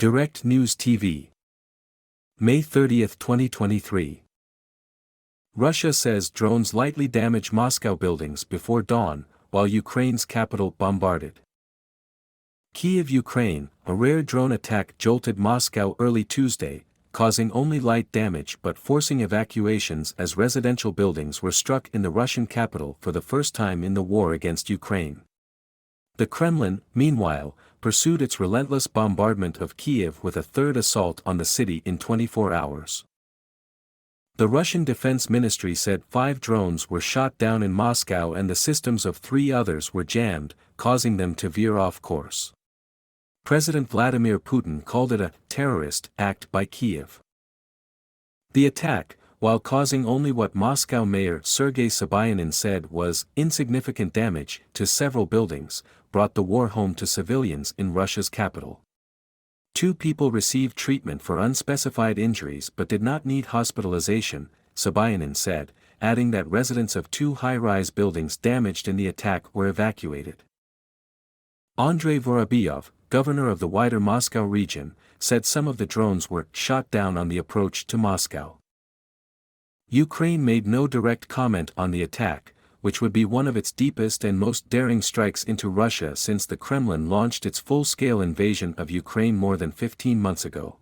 Direct News TV. May 30, 2023. Russia says drones lightly damage Moscow buildings before dawn, while Ukraine's capital bombarded. Kyiv, Ukraine. A rare drone attack jolted Moscow early Tuesday, causing only light damage but forcing evacuations as residential buildings were struck in the Russian capital for the first time in the war against Ukraine. The Kremlin, meanwhile, pursued its relentless bombardment of Kyiv with a third assault on the city in 24 hours. The Russian Defense Ministry said 5 drones were shot down in Moscow and the systems of 3 others were jammed, causing them to veer off course. President Vladimir Putin called it a terrorist act by Kyiv. The attack, while causing only what Moscow Mayor Sergei Sobyanin said was insignificant damage to several buildings, brought the war home to civilians in Russia's capital. 2 people received treatment for unspecified injuries but did not need hospitalization, Sobyanin said, adding that residents of 2 high-rise buildings damaged in the attack were evacuated. Andrei Vorobyov, governor of the wider Moscow region, said some of the drones were shot down on the approach to Moscow. Ukraine made no direct comment on the attack, which would be one of its deepest and most daring strikes into Russia since the Kremlin launched its full-scale invasion of Ukraine more than 15 months ago.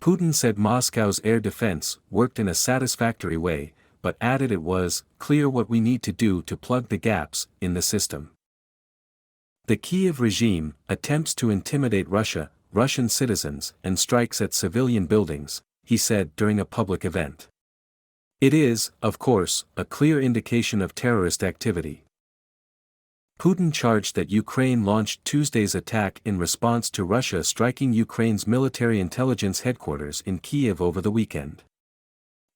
Putin said Moscow's air defense worked in a satisfactory way, but added it was clear what we need to do to plug the gaps in the system. The Kyiv regime attempts to intimidate Russia, Russian citizens, and strikes at civilian buildings, he said during a public event. It is, of course, a clear indication of terrorist activity. Putin charged that Ukraine launched Tuesday's attack in response to Russia striking Ukraine's military intelligence headquarters in Kyiv over the weekend.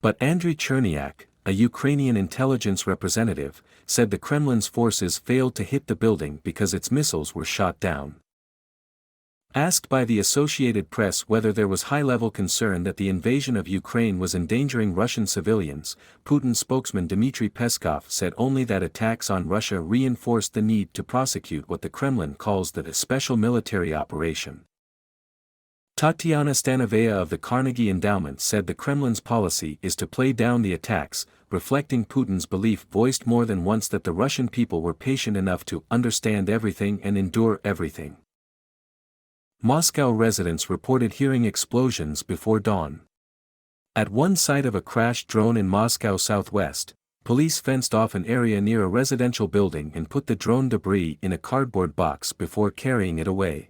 But Andriy Chernyak, a Ukrainian intelligence representative, said the Kremlin's forces failed to hit the building because its missiles were shot down. Asked by the Associated Press whether there was high-level concern that the invasion of Ukraine was endangering Russian civilians, Putin's spokesman Dmitry Peskov said only that attacks on Russia reinforced the need to prosecute what the Kremlin calls the special military operation. Tatiana Stanovaya of the Carnegie Endowment said the Kremlin's policy is to play down the attacks, reflecting Putin's belief voiced more than once that the Russian people were patient enough to understand everything and endure everything. Moscow residents reported hearing explosions before dawn. At one site of a crashed drone in Moscow southwest, police fenced off an area near a residential building and put the drone debris in a cardboard box before carrying it away.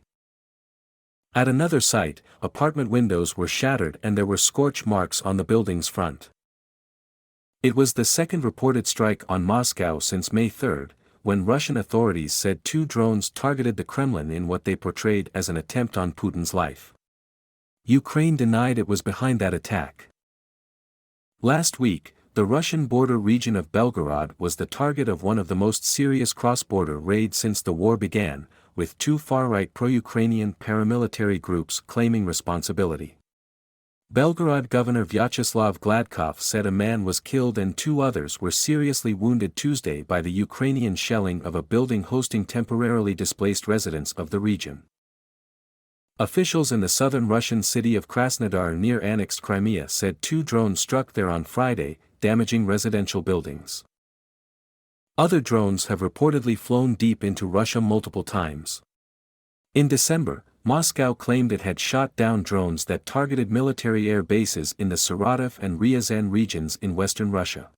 At another site, apartment windows were shattered and there were scorch marks on the building's front. It was the second reported strike on Moscow since May 3, when Russian authorities said 2 drones targeted the Kremlin in what they portrayed as an attempt on Putin's life. Ukraine denied it was behind that attack. Last week, the Russian border region of Belgorod was the target of one of the most serious cross-border raids since the war began, with 2 far-right pro-Ukrainian paramilitary groups claiming responsibility. Belgorod Governor Vyacheslav Gladkov said a man was killed and 2 others were seriously wounded Tuesday by the Ukrainian shelling of a building hosting temporarily displaced residents of the region. Officials in the southern Russian city of Krasnodar near annexed Crimea said 2 drones struck there on Friday, damaging residential buildings. Other drones have reportedly flown deep into Russia multiple times. In December, Moscow claimed it had shot down drones that targeted military air bases in the Saratov and Ryazan regions in western Russia.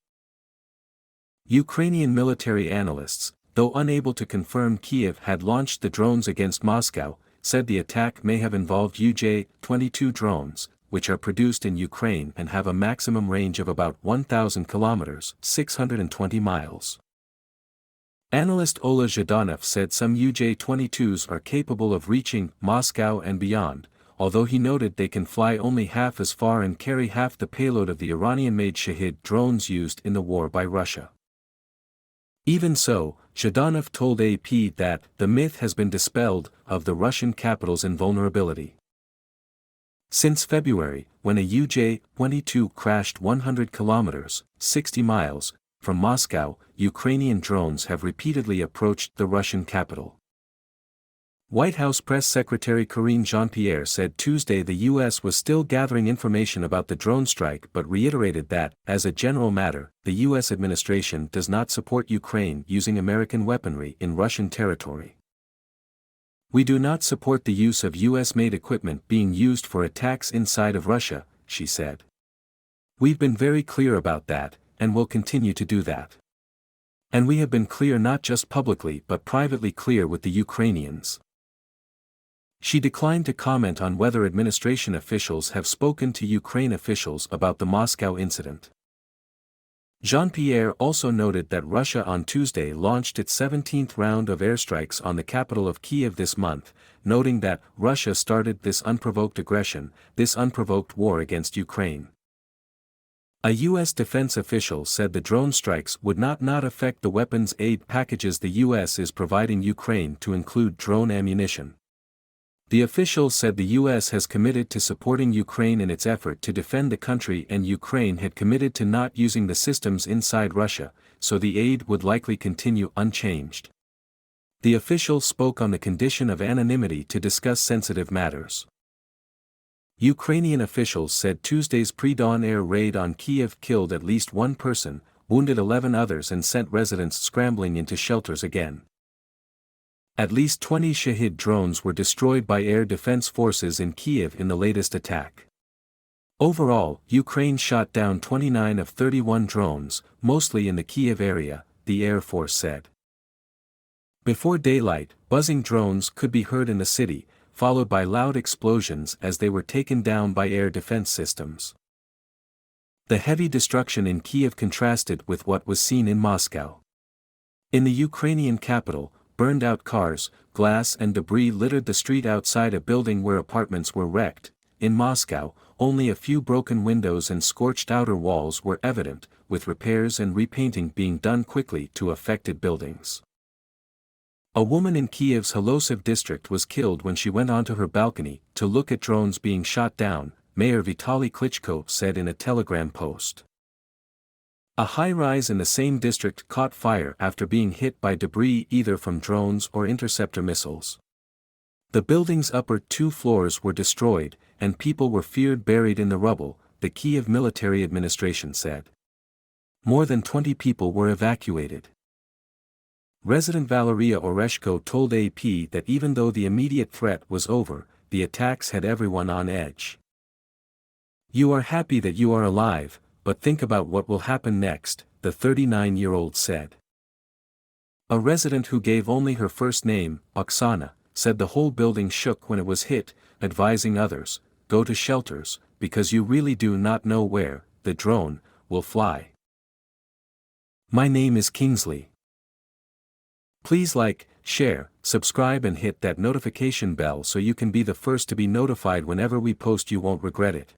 Ukrainian military analysts, though unable to confirm Kyiv had launched the drones against Moscow, said the attack may have involved UJ-22 drones, which are produced in Ukraine and have a maximum range of about 1,000 kilometers (620 miles). Analyst Ola Zhdanov said some UJ-22s are capable of reaching Moscow and beyond, although he noted they can fly only half as far and carry half the payload of the Iranian-made Shahid drones used in the war by Russia. Even so, Zhdanov told AP that the myth has been dispelled of the Russian capital's invulnerability. Since February, when a UJ-22 crashed 100 kilometers (60 miles) from Moscow, Ukrainian drones have repeatedly approached the Russian capital. White House Press Secretary Karine Jean-Pierre said Tuesday the U.S. was still gathering information about the drone strike but reiterated that, as a general matter, the U.S. administration does not support Ukraine using American weaponry in Russian territory. "We do not support the use of U.S.-made equipment being used for attacks inside of Russia," she said. "We've been very clear about that, and will continue to do that. And we have been clear not just publicly but privately clear with the Ukrainians." She declined to comment on whether administration officials have spoken to Ukraine officials about the Moscow incident. Jean-Pierre also noted that Russia on Tuesday launched its 17th round of airstrikes on the capital of Kyiv this month, noting that Russia started this unprovoked aggression, this unprovoked war against Ukraine. A U.S. defense official said the drone strikes would not affect the weapons aid packages the U.S. is providing Ukraine, to include drone ammunition. The official said the U.S. has committed to supporting Ukraine in its effort to defend the country, and Ukraine had committed to not using the systems inside Russia, so the aid would likely continue unchanged. The official spoke on the condition of anonymity to discuss sensitive matters. Ukrainian officials said Tuesday's pre-dawn air raid on Kyiv killed at least one person, wounded 11 others and sent residents scrambling into shelters again. At least 20 Shahid drones were destroyed by air defense forces in Kyiv in the latest attack. Overall, Ukraine shot down 29 of 31 drones, mostly in the Kyiv area, the Air Force said. Before daylight, buzzing drones could be heard in the city, followed by loud explosions as they were taken down by air defense systems. The heavy destruction in Kyiv contrasted with what was seen in Moscow. In the Ukrainian capital, burned-out cars, glass and debris littered the street outside a building where apartments were wrecked. In Moscow, only a few broken windows and scorched outer walls were evident, with repairs and repainting being done quickly to affected buildings. A woman in Kyiv's Holosiv district was killed when she went onto her balcony to look at drones being shot down, Mayor Vitaly Klitschko said in a Telegram post. A high-rise in the same district caught fire after being hit by debris either from drones or interceptor missiles. The building's upper 2 floors were destroyed, and people were feared buried in the rubble, the Kyiv military administration said. More than 20 people were evacuated. Resident Valeria Oreshko told AP that even though the immediate threat was over, the attacks had everyone on edge. "You are happy that you are alive, but think about what will happen next," the 39-year-old said. A resident who gave only her first name, Oksana, said the whole building shook when it was hit, advising others, "Go to shelters, because you really do not know where the drone will fly." My name is Kingsley. Please like, share, subscribe and hit that notification bell so you can be the first to be notified whenever we post. You won't regret it.